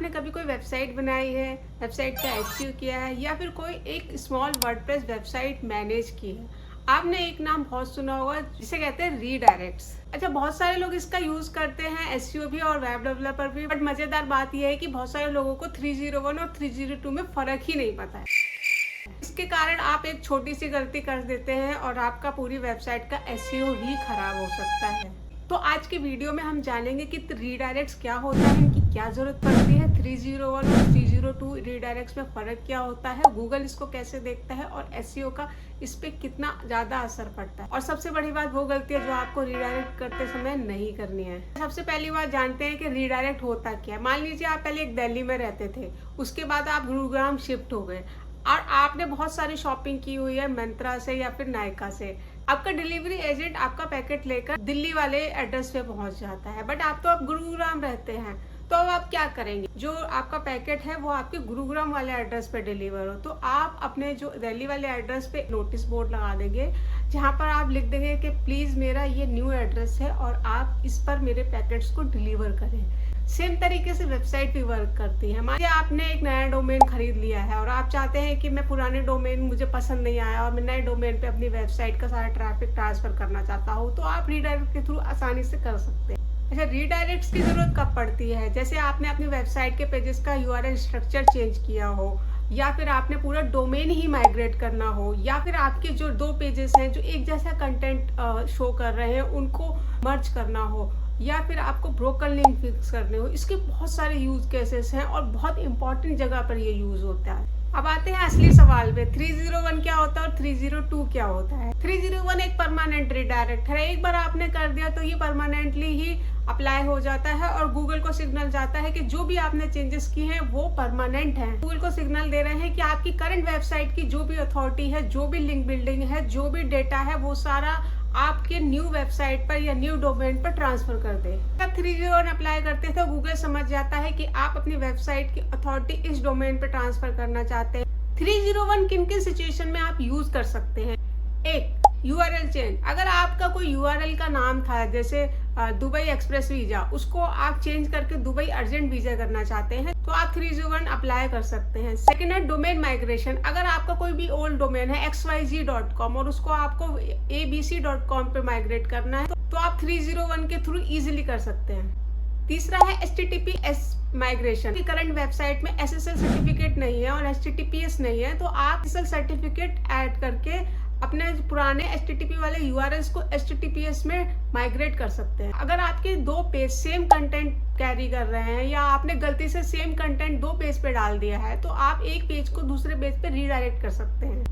आपने कभी कोई वेबसाइट बनाई है, वेबसाइट का एसईओ किया है या फिर कोई एक स्मॉल वर्डप्रेस वेबसाइट मैनेज की है, आपने एक नाम बहुत सुना होगा जिसे कहते हैं रीडायरेक्ट्स। अच्छा, बहुत सारे लोग इसका यूज करते हैं, एसईओ भी और वेब डेवलपर भी। बट मजेदार बात यह है कि बहुत सारे लोगों को 301 और 302 में फर्क ही नहीं पता है। इसके कारण आप एक छोटी सी गलती कर देते हैं और आपका पूरी वेबसाइट का एसईओ ही खराब हो सकता है। तो आज के वीडियो में हम जानेंगे कि रीडायरेक्ट्स क्या होता है, इनकी क्या जरूरत पड़ती है, 301 और 302 रीडायरेक्ट्स में फर्क क्या होता है, गूगल इसको कैसे देखता है और एसईओ का इस पे कितना ज्यादा असर पड़ता है। और सबसे बड़ी बात, वो गलती है जो आपको रीडायरेक्ट करते समय नहीं करनी है। सबसे पहली बात जानते हैं कि रीडायरेक्ट होता क्या है। मान लीजिए आप पहले एक दिल्ली में रहते थे, उसके बाद आप गुरुग्राम शिफ्ट हो गए और आपने बहुत सारी शॉपिंग की हुई है मंत्रा से या फिर नायका से। आपका डिलीवरी एजेंट आपका पैकेट लेकर दिल्ली वाले एड्रेस पे पहुंच जाता है, बट आप तो अब गुरुग्राम रहते हैं, तो अब आप क्या करेंगे? जो आपका पैकेट है वो आपके गुरुग्राम वाले एड्रेस पे डिलीवर हो, तो आप अपने जो दिल्ली वाले एड्रेस पे नोटिस बोर्ड लगा देंगे जहां पर आप लिख देंगे कि प्लीज मेरा ये न्यू एड्रेस है और आप इस पर मेरे पैकेट्स को डिलीवर करें। सेम तरीके से वेबसाइट भी वर्क करती है। मान लीजिए आपने एक नया डोमेन खरीद लिया है और आप चाहते हैं कि मैं पुराने डोमेन मुझे पसंद नहीं आया और मैं नए डोमेन पे अपनी वेबसाइट का सारा ट्रैफिक ट्रांसफर करना चाहता हूँ, तो आप रीडायरेक्ट के थ्रू आसानी से कर सकते हैं। अच्छा, रीडायरेक्ट्स की जरूरत कब पड़ती है? जैसे आपने अपनी वेबसाइट के पेजेस का यूआरएल स्ट्रक्चर चेंज किया हो, या फिर आपने पूरा डोमेन ही माइग्रेट करना हो, या फिर आपके जो दो पेजेस हैं जो एक जैसा कंटेंट शो कर रहे हैं उनको मर्ज करना हो, या फिर आपको ब्रोकन लिंक फिक्स करने हो। इसके बहुत सारे यूज केसेस हैं और बहुत इंपॉर्टेंट जगह पर ये यूज होता है। अब आते हैं असली सवाल पे, 301 क्या होता है और 302 क्या होता है। 301 एक परमानेंट रीडायरेक्ट है। एक बार आपने कर दिया तो ये परमानेंटली ही अप्लाई हो जाता है और गूगल को सिग्नल जाता है कि जो भी आपने चेंजेस किए हैं वो परमानेंट हैं। गूगल को सिग्नल दे रहे हैं कि आपकी करंट वेबसाइट की जो भी अथॉरिटी है, जो भी लिंक बिल्डिंग है, जो भी डेटा है, वो सारा आपके न्यू वेबसाइट पर या न्यू डोमेन पर ट्रांसफर कर दे। जब 301 अप्लाई करते हैं तो गूगल समझ जाता है कि आप अपनी वेबसाइट की अथॉरिटी इस डोमेन पर ट्रांसफर करना चाहते हैं। 301 किन किन सिचुएशन में आप यूज कर सकते हैं? एक, यूआरएल चेंज। अगर आपका कोई यूआरएल का नाम था जैसे दुबई एक्सप्रेस वीजा, उसको आप चेंज करके दुबई अर्जेंट वीजा करना चाहते हैं तो आप 301 अप्लाई कर सकते हैं। सेकेंड है डोमेन माइग्रेशन। अगर आपका कोई भी ओल्ड डोमेन है xyz.com और उसको आपको abc.com पे माइग्रेट करना है तो आप 301 के थ्रू इजिली कर सकते हैं। तीसरा है HTTPS माइग्रेशन। करंट वेबसाइट में SSL सर्टिफिकेट नहीं है और HTTPS नहीं है, तो आप SSL सर्टिफिकेट ऐड करके अपने पुराने HTTP वाले URLs को HTTPS में माइग्रेट कर सकते हैं। अगर आपके दो पेज सेम कंटेंट कैरी कर रहे हैं या आपने गलती से सेम कंटेंट दो पेज पे डाल दिया है तो आप एक पेज को दूसरे पेज पे रीडायरेक्ट कर सकते हैं।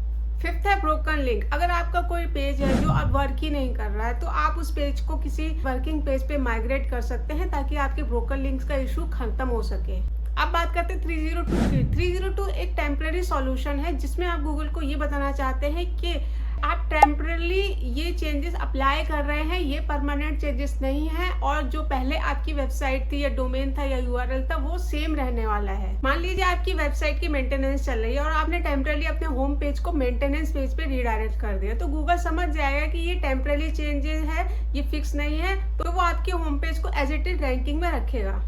फिफ्थ है ब्रोकन लिंक। अगर आपका कोई पेज है जो अब वर्क ही नहीं कर रहा है तो आप उस पेज को किसी वर्किंग पेज पे माइग्रेट कर सकते हैं ताकि आपके ब्रोकन लिंक्स का इशू खत्म हो सके। अब बात करते हैं 302 की। 302 एक टेम्पररी सॉल्यूशन है जिसमें आप गूगल को ये बताना चाहते हैं कि आप टेम्परली ये चेंजेस अप्लाई कर रहे हैं, ये परमानेंट चेंजेस नहीं है और जो पहले आपकी वेबसाइट थी या डोमेन था या यूआरएल था वो सेम रहने वाला है। मान लीजिए आपकी वेबसाइट की मेंटेनेंस चल रही है और आपने टेम्परली अपने होम पेज को मेंटेनेंस पेज पे रीडायरेक्ट कर दिया, तो गूगल समझ जाएगा कि ये टेम्पररी चेंजेस है, ये फिक्स नहीं है, तो वो आपके होम पेज को एज इट इज रैंकिंग में रखेगा।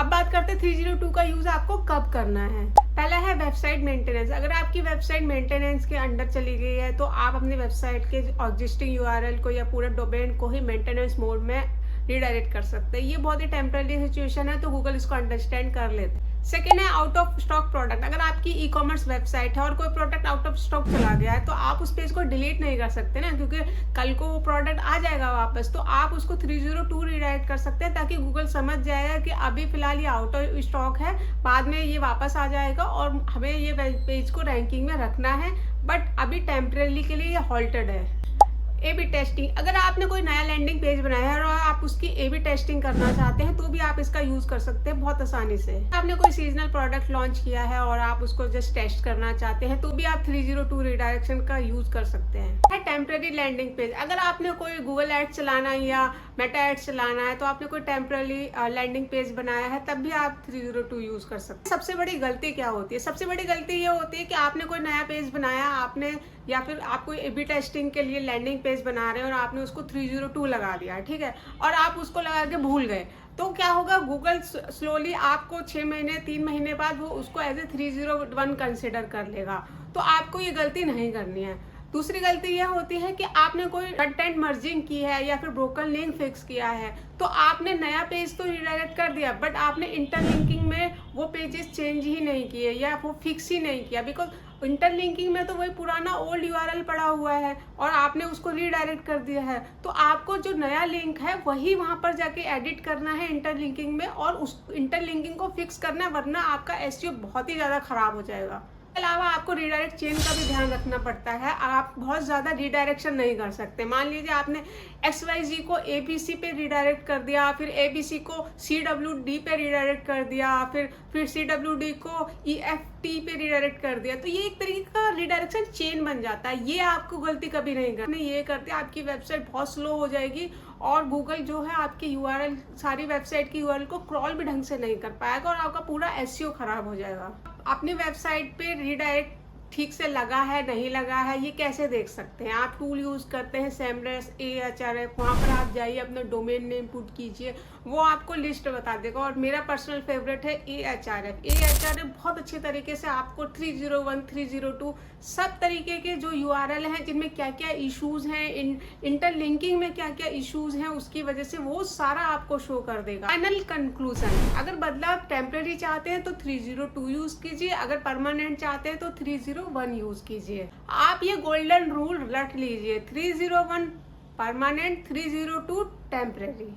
अब बात करते हैं 302 का यूज आपको कब करना है। पहला है वेबसाइट मेंटेनेंस। अगर आपकी वेबसाइट मेंटेनेंस के अंडर चली गई है तो आप अपनी वेबसाइट के एग्जिस्टिंग यूआरएल को या पूरे डोमेन को ही मेंटेनेंस मोड में रीडायरेक्ट कर सकते हैं। ये बहुत ही टेम्पररी सिचुएशन है तो गूगल इसको अंडरस्टैंड कर लेते हैं। सेकेंड है आउट ऑफ स्टॉक प्रोडक्ट। अगर आपकी ई कॉमर्स वेबसाइट है और कोई प्रोडक्ट आउट ऑफ स्टॉक चला गया है तो आप उस पेज को डिलीट नहीं कर सकते ना, क्योंकि कल को वो प्रोडक्ट आ जाएगा वापस, तो आप उसको 302 रीडायरेक्ट कर सकते हैं ताकि गूगल समझ जाएगा कि अभी फिलहाल ये आउट ऑफ स्टॉक है, बाद में ये वापस आ जाएगा और हमें ये पेज को रैंकिंग में रखना है, बट अभी टेम्परेली के लिए ये हॉल्टेड है। A/B testing. अगर आपने कोई नया लैंडिंग पेज बनाया है और आप उसकी A/B टेस्टिंग करना चाहते हैं तो भी आप इसका यूज कर सकते हैं बहुत आसानी से। आपने कोई सीजनल प्रोडक्ट लॉन्च किया है और आप उसको जस्ट टेस्ट करना चाहते हैं तो भी आप 302 रिडायरेक्शन का यूज कर सकते हैं। Temporary landing page. अगर आपने कोई गूगल एड्स चलाना है या मेटा एड्स चलाना है तो आपने कोई टेम्पररी लैंडिंग पेज बनाया है तब भी आप 302 यूज कर सकते हैं। सबसे बड़ी गलती क्या होती है? सबसे बड़ी गलती ये होती है कि आपने कोई नया पेज बनाया, आपने या फिर आप कोई ए बी टेस्टिंग के लिए लैंडिंग पेज बना रहे हैं और आपने उसको 302 लगा दिया, ठीक है, और आप उसको लगा के भूल गए, तो क्या होगा, गूगल स्लोली आपको 6 महीने 3 महीने बाद वो उसको एज ए 301 कंसिडर कर लेगा। तो आपको ये गलती नहीं करनी है। दूसरी गलती यह होती है कि आपने कोई कंटेंट मर्जिंग की है या फिर ब्रोकन लिंक फिक्स किया है, तो आपने नया पेज तो रिडायरेक्ट कर दिया, बट आपने इंटरलिंकिंग में वो पेजेस चेंज ही नहीं किए या वो फिक्स ही नहीं किया, बिकॉज इंटरलिंकिंग में तो वही पुराना ओल्ड यूआरएल पड़ा हुआ है और आपने उसको रीडायरेक्ट कर दिया है। तो आपको जो नया लिंक है वही वहां पर जाके एडिट करना है इंटरलिंकिंग में, और उस इंटरलिंकिंग को फिक्स करना है, वरना आपका एसईओ बहुत ही ज़्यादा खराब हो जाएगा। अलावा आपको रीडायरेक्ट चेन का भी ध्यान रखना पड़ता है। आप बहुत ज़्यादा रीडायरेक्शन नहीं कर सकते। मान लीजिए आपने XYZ को ABC पे रीडायरेक्ट कर दिया, फिर ABC को CWD पे रीडायरेक्ट कर दिया, फिर CWD को EFT पे रीडायरेक्ट कर दिया, तो ये एक तरीके का रीडायरेक्शन चेन बन जाता है। ये आपको गलती कभी नहीं करनी। ये करते आपकी वेबसाइट बहुत स्लो हो जाएगी और गूगल जो है आपकी URL, सारी वेबसाइट की URL को क्रॉल भी ढंग से नहीं कर पाएगा और आपका पूरा SEO खराब हो जाएगा। अपनी वेबसाइट पे रीडायरेक्ट ठीक से लगा है नहीं लगा है ये कैसे देख सकते हैं? आप टूल यूज़ करते हैं सेमरस, Ahref, वहाँ पर आप जाइए, अपना डोमेन नेम पुट कीजिए, वो आपको लिस्ट बता देगा। और मेरा पर्सनल फेवरेट है Ahref। Ahref बहुत अच्छे तरीके से आपको 301, 302 सब तरीके के जो URL हैं जिनमें क्या क्या इश्यूज़ हैं, इंटरलिंकिंग में क्या क्या इश्यूज़ हैं, उसकी वजह से वो सारा आपको शो कर देगा। फाइनल कंक्लूजन, अगर बदलाव टेम्परेरी चाहते हैं तो 302 यूज़ कीजिए, अगर परमानेंट चाहते हैं तो 301 यूज़ कीजिए। आप ये गोल्डन रूल रट लीजिए, 301 परमानेंट, 302 टेम्परेरी।